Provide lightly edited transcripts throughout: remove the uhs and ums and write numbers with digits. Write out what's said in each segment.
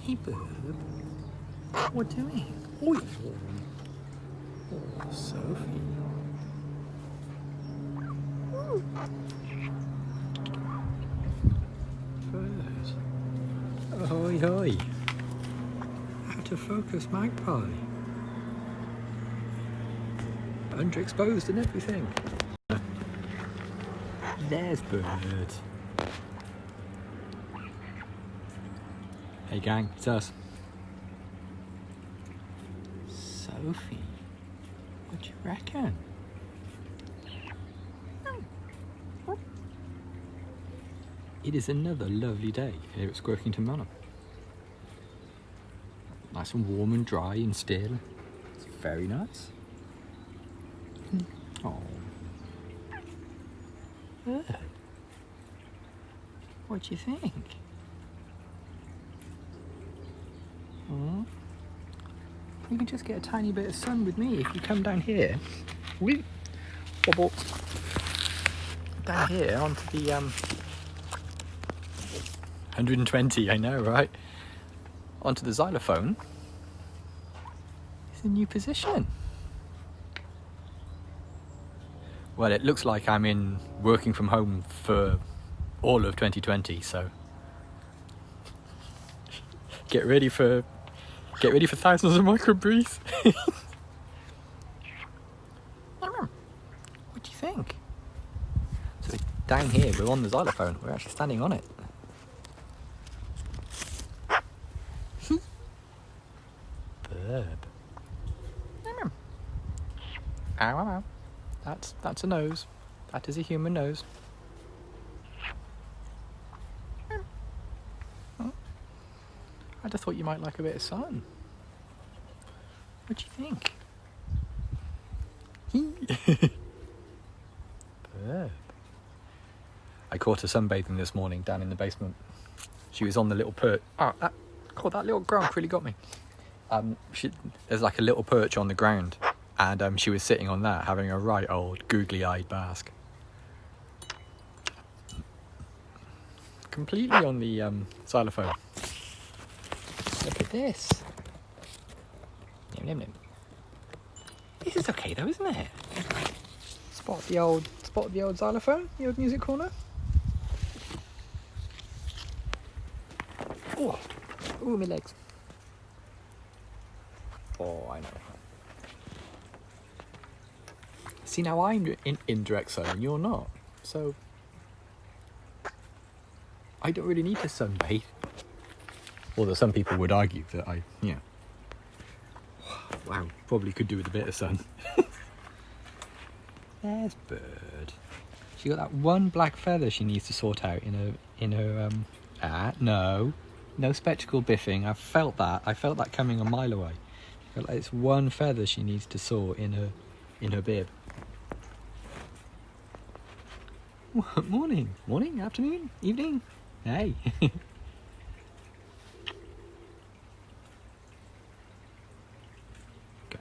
Hey, bub. What doing? Oh, Sophie. Bird. Ahoy, hoy. Out of focus magpie. Underexposed and everything. There's Bird. Hey gang, it's us. Sophie, what do you reckon? It is another lovely day here at Squirkington Manor. Nice and warm and dry and still. It's very nice. Oh. What do you think? You can just get a tiny bit of sun with me if you come down here. Woo! Wobble. Down here onto the 120, I know, right? Onto the xylophone. It's a new position. Well, it looks like I'm in working from home for all of 2020, so get ready for thousands of micro breeze. What do you think? So down here, we're on the xylophone. We're actually standing on it. Verb. Ow, ow, ow. That's a nose. That is a human nose. I just thought you might like a bit of sun. What do you think? Verb. I caught her sunbathing this morning down in the basement. She was on the little perch. Oh, that little grump really got me. There's like a little perch on the ground, and she was sitting on that, having a right old googly-eyed bask. Completely on the xylophone. Look at this. Nim, nim, nim. This is okay though, isn't it? Spot the old xylophone, the old music corner. Oh, my legs. Oh, I know. See, now I'm in direct sun and you're not, so I don't really need to sunbathe. Although some people would argue that wow, probably could do with a bit of sun. There's Bird. She got that one black feather she needs to sort out in her no spectacle biffing. I felt that coming a mile away. It's one feather she needs to sort in her bib. Morning, afternoon, evening. Hey. Go.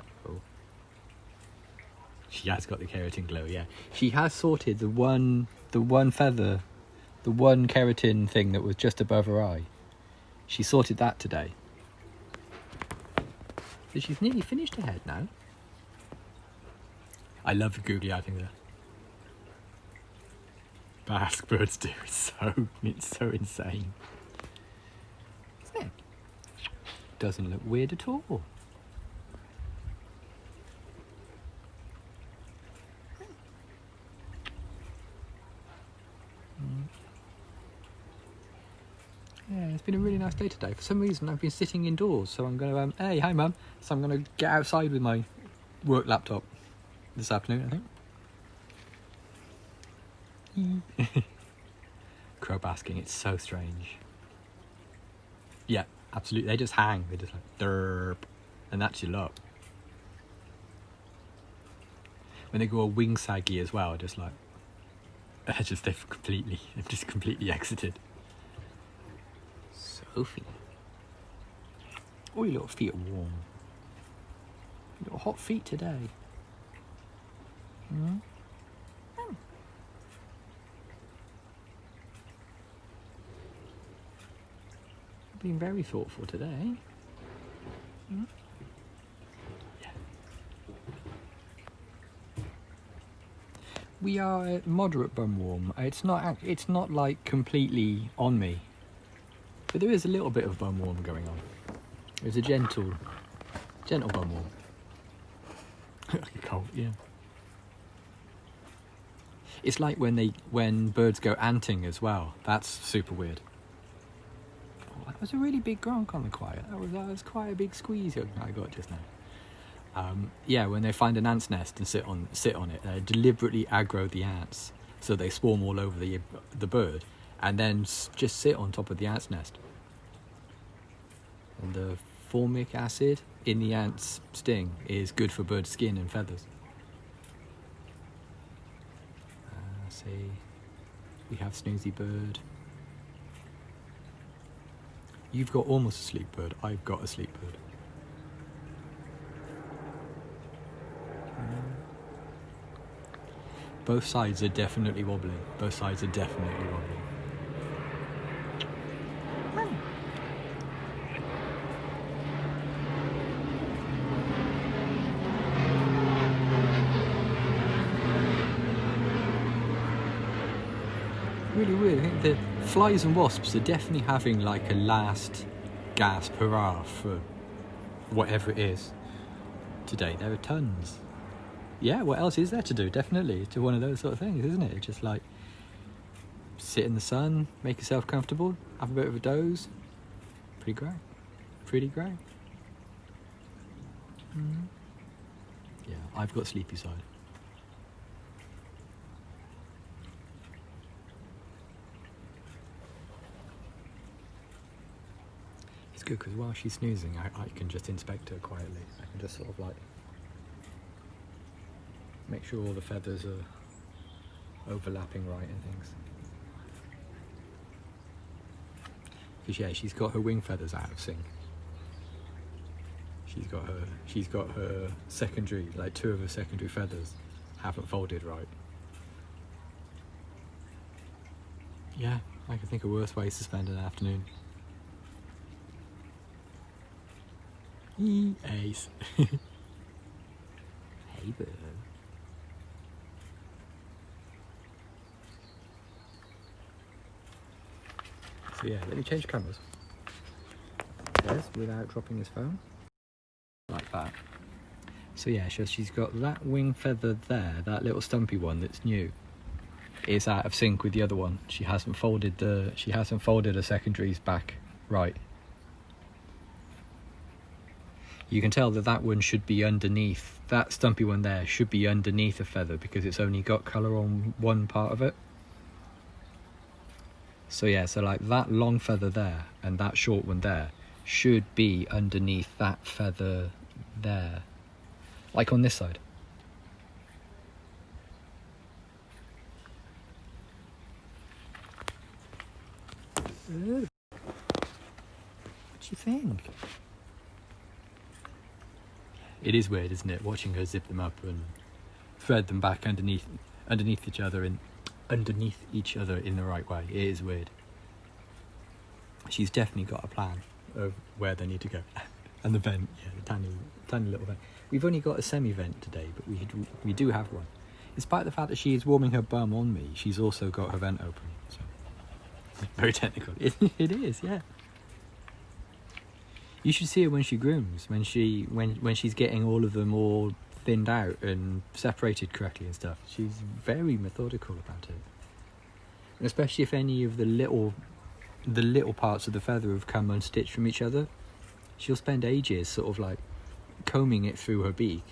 She has got the keratin glow, yeah. She has sorted the one feather, the one keratin thing that was just above her eye. She sorted that today. So she's nearly finished her head now. I love the googly eye thing there. Bask birds do. It's so insane. Isn't it? Doesn't look weird at all. Yeah, it's been a really nice day today. For some reason, I've been sitting indoors, so I'm going to, hey, hi mum. So I'm going to get outside with my work laptop this afternoon, I think. Crow basking, it's so strange. Yeah, absolutely. They just hang. They just like derp, and that's your lot. When they go all wing saggy as well, just like they've just completely exited. Sophie, oh, your little feet are warm. Little hot feet today. Mm-hmm. Being very thoughtful today. Mm. Yeah. We are at moderate bum warm. It's not like completely on me, but there is a little bit of bum warm going on. There's a gentle bum warm. Cold, yeah. It's like when birds go anting as well. That's super weird. Oh, that was a really big gronk on the quiet. That was quite a big squeeze I got just now. Yeah, when they find an ant's nest and sit on it, they deliberately aggro the ants so they swarm all over the bird, and then just sit on top of the ant's nest. And the formic acid in the ant's sting is good for bird skin and feathers. See, we have Snoozy Bird. You've got almost a sleep bird. I've got a sleep bird. Both sides are definitely wobbling. Both sides are definitely wobbling. Really weird. I think the flies and wasps are definitely having like a last gasp hurrah for whatever it is today. There are tons. Yeah, what else is there to do? Definitely. It's one of those sort of things, isn't it? Just like sit in the sun, make yourself comfortable, have a bit of a doze. Pretty great. Pretty great. Yeah, I've got sleepy side. It's good because while she's snoozing, I can just inspect her quietly. I can just sort of like make sure all the feathers are overlapping right and things. Because yeah, she's got her wing feathers out of sync. She's got her secondary, like 2 of her secondary feathers haven't folded right. Yeah, I can think of worse ways to spend an afternoon. Ace. Hey bird. So yeah, let me change cameras. Yes, without dropping his phone. Like that. So yeah, she's got that wing feather there, that little stumpy one that's new. It's out of sync with the other one. She hasn't folded her secondaries back right. You can tell that one should be underneath, that stumpy one there should be underneath a feather because it's only got colour on one part of it. So yeah, so like that long feather there and that short one there should be underneath that feather there. Like on this side. What do you think? It is weird, isn't it? Watching her zip them up and thread them back underneath each other in the right way. It is weird. She's definitely got a plan of where they need to go. And the vent, yeah, the tiny little vent. We've only got a semi-vent today, but we do have one. Despite the fact that she is warming her bum on me, she's also got her vent open. So very technical. It is, yeah. You should see her when she grooms, when she's getting all of them all thinned out and separated correctly and stuff. She's very methodical about it. And especially if any of the little parts of the feather have come unstitched from each other, she'll spend ages sort of like combing it through her beak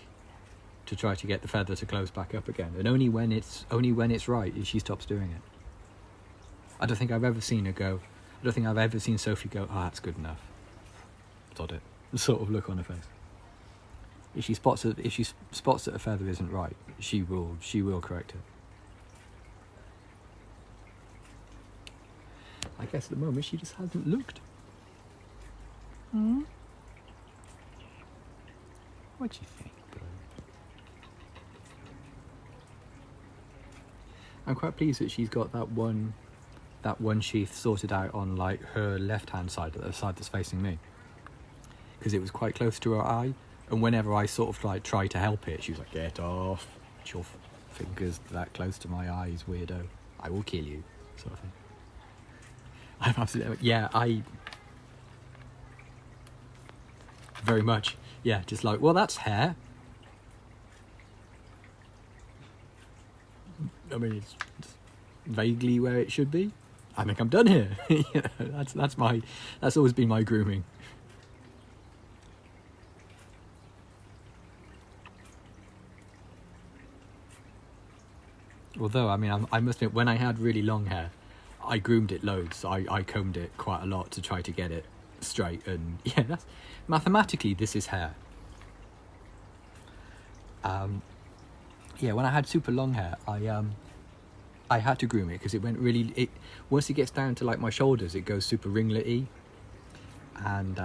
to try to get the feather to close back up again. And only when it's right is she stops doing it. I don't think I've ever seen Sophie go, "Oh, that's good enough." Sod it. The sort of look on her face. If she spots that a feather isn't right, she will correct it. I guess at the moment she just hasn't looked. What do you think, bro? I'm quite pleased that she's got that one that one sheath sorted out on like her left-hand side, the side that's facing me, because it was quite close to her eye. And whenever I sort of like try to help it, she was like, "Get off! Get your fingers that close to my eyes, weirdo! I will kill you," sort of thing. I'm absolutely, yeah, I very much, yeah, just like, well, that's hair. I mean, it's vaguely where it should be. I think I'm done here. You know, that's always been my grooming. Although, I mean, I must admit, when I had really long hair, I groomed it loads. I combed it quite a lot to try to get it straight. And yeah, mathematically, this is hair. Yeah, when I had super long hair, I had to groom it because it went really. Once it gets down to like my shoulders, it goes super ringlety, and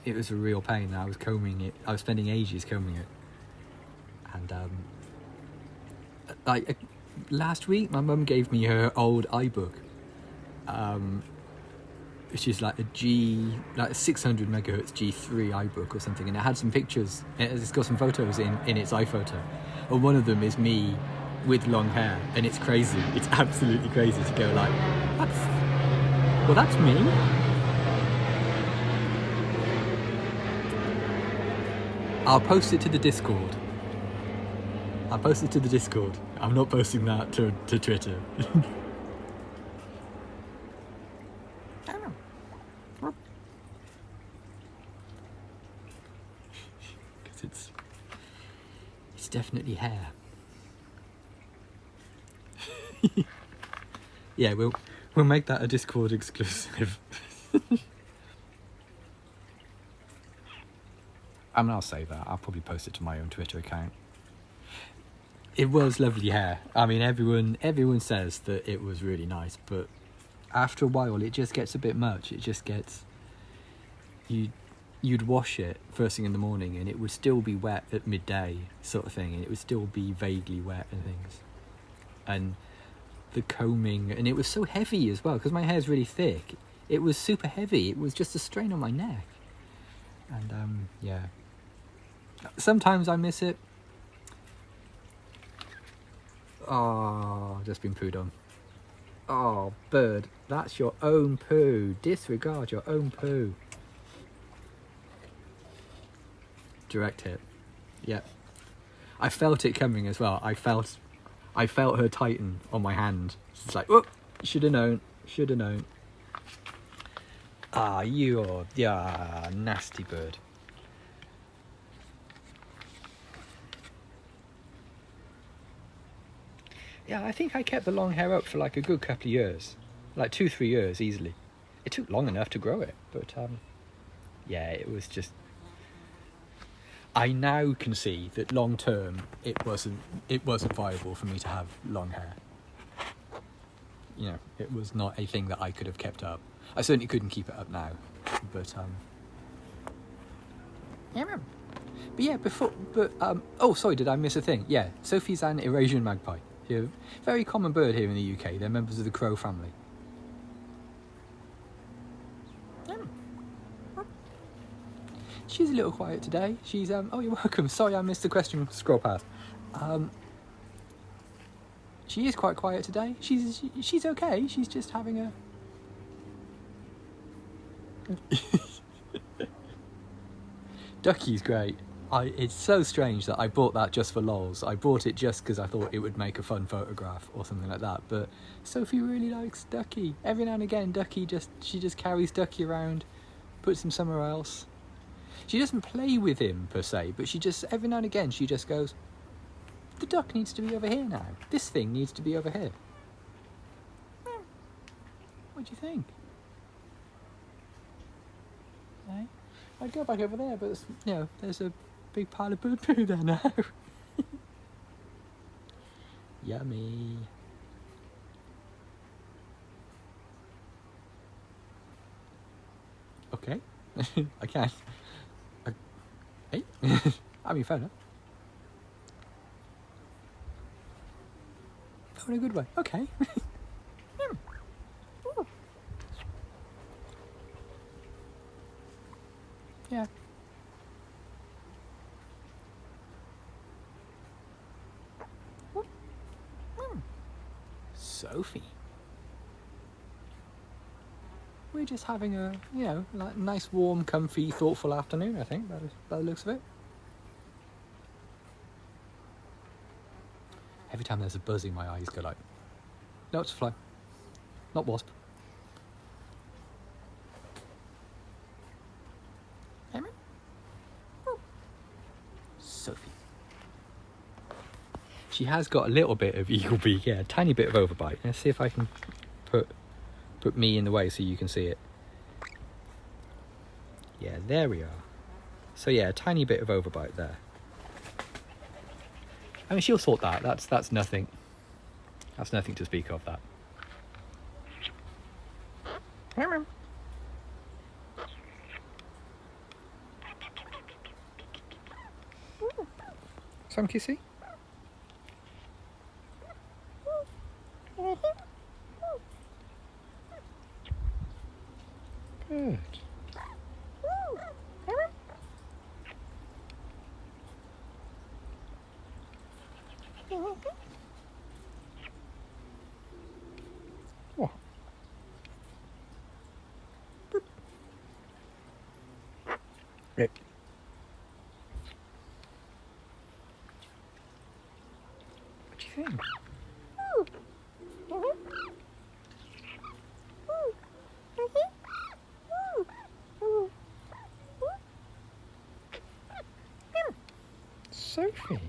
it was a real pain. I was combing it. I was spending ages combing it, and like last week, my mum gave me her old iBook, which is like a 600 megahertz G3 iBook or something, and it had some pictures. It's got some photos in its iPhoto, and one of them is me with long hair, and it's crazy. It's absolutely crazy to go like, that's me. I'll post it to the Discord. I'm not posting that to Twitter. Because it's definitely hair. Yeah, we'll make that a Discord exclusive. I mean, I'll say that. I'll probably post it to my own Twitter account. It was lovely hair. I mean, everyone says that it was really nice, but after a while, it just gets a bit much. It just gets... You'd wash it first thing in the morning, and it would still be wet at midday, sort of thing, and it would still be vaguely wet and things. And the combing, and it was so heavy as well, because my hair's really thick. It was super heavy. It was just a strain on my neck. And, yeah. Sometimes I miss it. Oh, just been pooed on. Oh, bird, that's your own poo. Disregard your own poo. Direct hit. Yep. I felt it coming as well. I felt her tighten on my hand. It's like, whoop, should have known. Ah, you're, yeah, nasty bird. Yeah, I think I kept the long hair up for like a good couple of years. Like 2-3 years easily. It took long enough to grow it, but yeah, it was just... I now can see that long term it wasn't viable for me to have long hair. You know, it was not a thing that I could have kept up. I certainly couldn't keep it up now, but yeah. But yeah, oh, sorry, did I miss a thing? Yeah, Sophie's an Eurasian magpie. She's a very common bird here in the UK. They're members of the crow family. She's a little quiet today. She's oh, you're welcome. Sorry, I missed the question. Scroll past. She is quite quiet today. She's okay. She's just having a... Ducky's great. It's so strange that I bought that just for lols. I bought it just because I thought it would make a fun photograph or something like that. But Sophie really likes Ducky. Every now and again, she just carries Ducky around, puts him somewhere else. She doesn't play with him per se, but she just, every now and again, she just goes, the duck needs to be over here now. This thing needs to be over here. What do you think? Eh? I'd go back over there, but you know, there's a big pile of bird poo there now. Yummy. Okay, I can. Hey, I mean, fair enough. Oh, in a good way. Okay. Yeah. Sophie. We're just having a, like nice, warm, comfy, thoughtful afternoon, I think, by the looks of it. Every time there's a buzzing, my eyes go like, no, it's a fly, not wasp. Sophie. She has got a little bit of eagle beak, yeah, a tiny bit of overbite. Let's see if I can put me in the way so you can see it. Yeah, there we are. So yeah, a tiny bit of overbite there. I mean, she'll sort that. That's nothing. That's nothing to speak of, that. Some kissy? Good. What? Rip. What do you think? Sophie.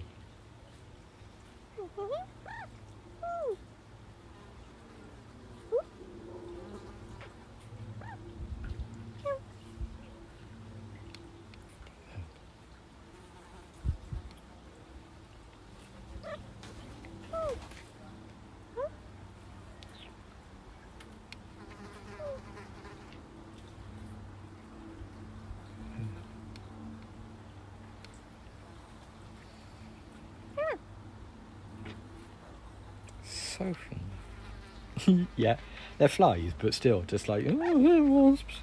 Sophie. Yeah, they're flies, but still, just like, wasps.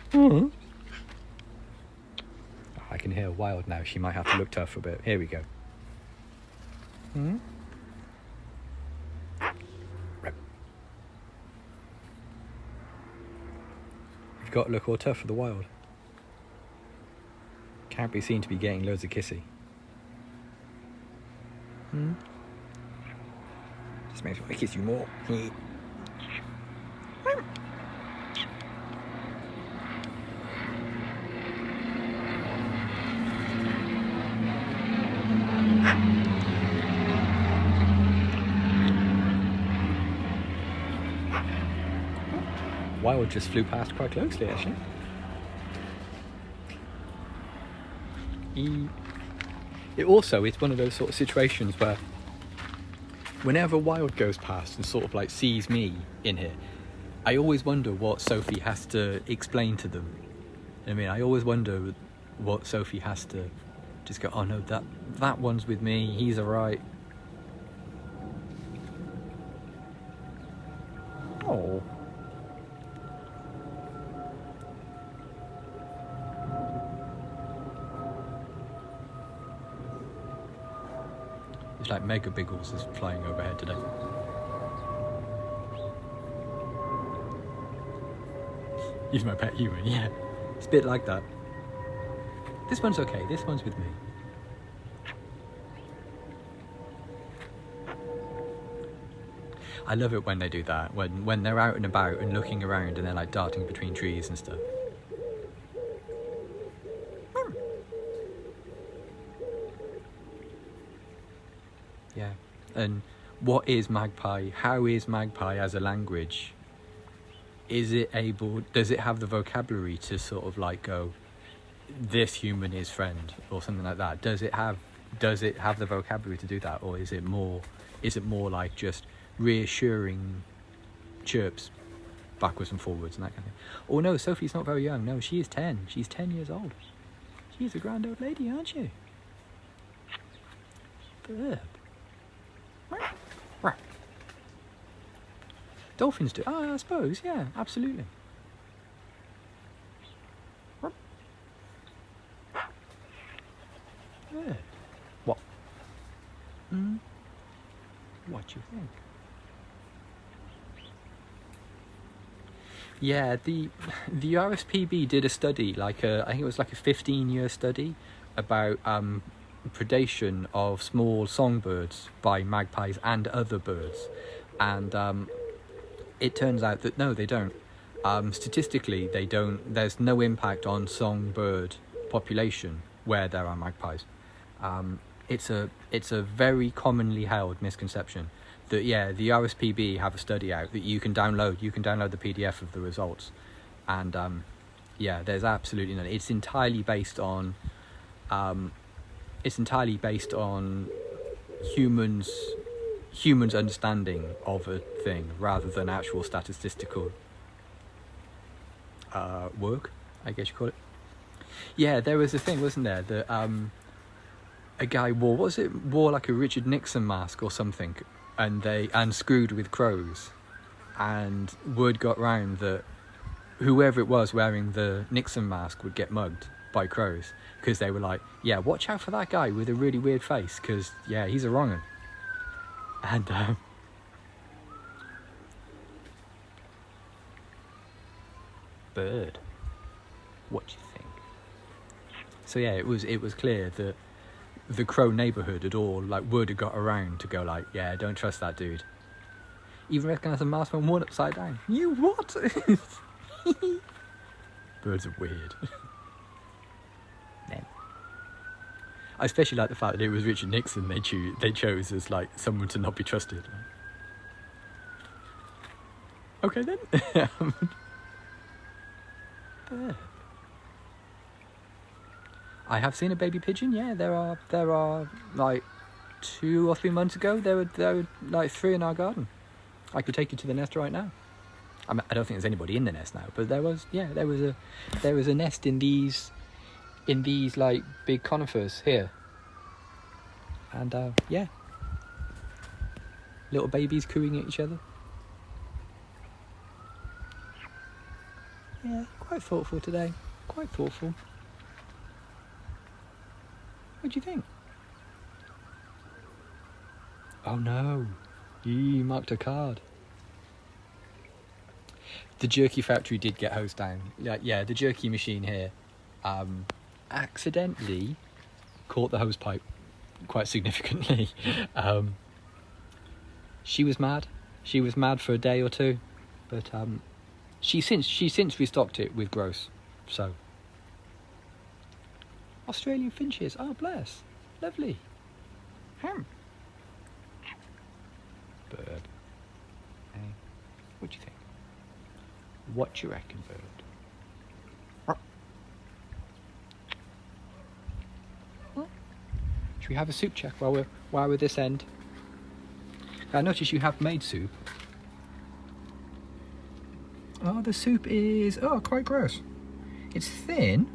I can hear Wild now. She might have to look tough for a bit. Here we go. You've got to look all tough for the Wild. Can't be seen to be getting loads of kissy. Just makes me want to kiss you more. Wild just flew past quite closely, actually. It's one of those sort of situations where whenever Wild goes past and sort of like sees me in here, I always wonder what Sophie has to explain to them. I mean, I always wonder what Sophie has to just go, oh no, that one's with me, he's alright. Oh. It's like Mega Biggles is flying overhead today. He's my pet human, yeah. It's a bit like that. This one's okay, this one's with me. I love it when they do that, when they're out and about and looking around and they're like darting between trees and stuff. Yeah, and what is magpie? How is magpie as a language? Does it have the vocabulary to sort of like go, this human is friend, or something like that? Does it have the vocabulary to do that, or is it more like just reassuring chirps backwards and forwards and that kind of thing? Oh no, Sophie's not very young. No, she is 10. She's 10 years old. She's a grand old lady, aren't you? Burp. Dolphins do. Oh, I suppose, yeah, absolutely. What do you think? Yeah, the RSPB did a study, I think it was like a 15-year study about predation of small songbirds by magpies and other birds, and it turns out that no, they don't. Statistically, they don't. There's no impact on songbird population where there are magpies. It's a very commonly held misconception that the RSPB have a study out that you can download. You can download the PDF of the results, and there's absolutely none. It's entirely based on humans' understanding of a thing rather than actual statistical work, I guess you call it. Yeah, there was a thing, wasn't there, that a guy wore like a Richard Nixon mask or something, and screwed with crows, and word got round that whoever it was wearing the Nixon mask would get mugged by crows, because they were like, yeah, watch out for that guy with a really weird face, because he's a wrong 'un. And bird, what do you think? So it was clear that the crow neighbourhood had all, word had got around to go don't trust that dude. Even recognise a mask when worn upside down. You what? Birds are weird. I especially like the fact that it was Richard Nixon they chose as someone to not be trusted. Okay then. Bird. I have seen a baby pigeon. Yeah, there are 2 or 3 months ago there were 3 in our garden. I could take you to the nest right now. I don't think there's anybody in the nest now, but there was a nest in these big conifers here, and little babies cooing at each other. Yeah, quite thoughtful today. Quite thoughtful. What do you think? Oh no, you marked a card. The jerky factory did get hosed down. Yeah, the jerky machine here accidentally caught the hose pipe quite significantly. She was mad. She was mad for a day or two, but she since restocked it with gross. So Australian finches. Oh bless, lovely. Bird. Hey, what do you think? What do you reckon, bird? Should we have a soup check while we're this end? I notice you have made soup. Oh, the soup is quite gross. It's thin,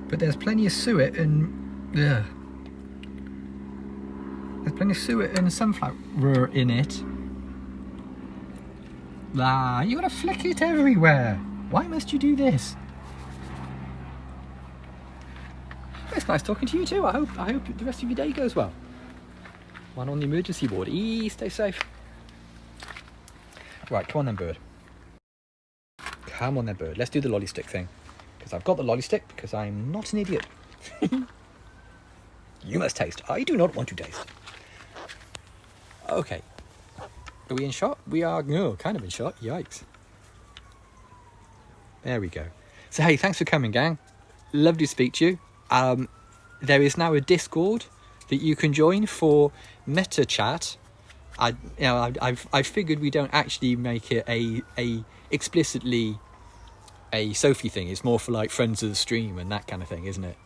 but there's plenty of suet and there's plenty of suet and sunflower in it. You gotta flick it everywhere. Why must you do this? It's nice talking to you too. I hope the rest of your day goes well. One on the emergency ward. Stay safe. Right, come on then, bird. Come on then, bird. Let's do the lolly stick thing. Because I've got the lolly stick because I'm not an idiot. You must taste. I do not want to taste. Okay. Are we in shot? We are kind of in shot. Yikes. There we go. So hey, thanks for coming, gang. Lovely to speak to you. There is now a Discord that you can join for meta chat. I figured we don't actually make it a explicitly a Sophie thing. It's more for friends of the stream and that kind of thing, isn't it?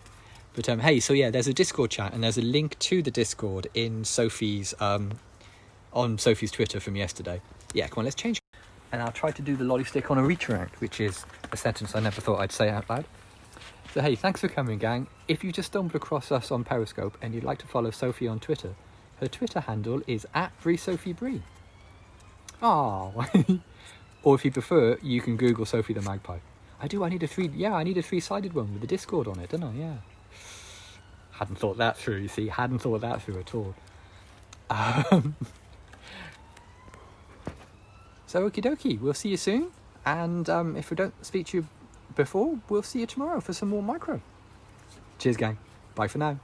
But hey, so there's a Discord chat and there's a link to the Discord in Sophie's on Sophie's Twitter from yesterday. Yeah, come on, let's change. And I'll try to do the lolly stick on a reach around, which is a sentence I never thought I'd say out loud. So hey, thanks for coming, gang. If you just stumbled across us on Periscope and you'd like to follow Sophie on Twitter, her Twitter handle is @BreeSophieBree. Oh, or if you prefer, you can Google Sophie the Magpie. I need a 3-sided one with the Discord on it, don't I? Yeah. Hadn't thought that through, you see. Hadn't thought that through at all. So okie dokie, we'll see you soon. And if we don't speak to you before, we'll see you tomorrow for some more micro. Cheers, gang. Bye for now.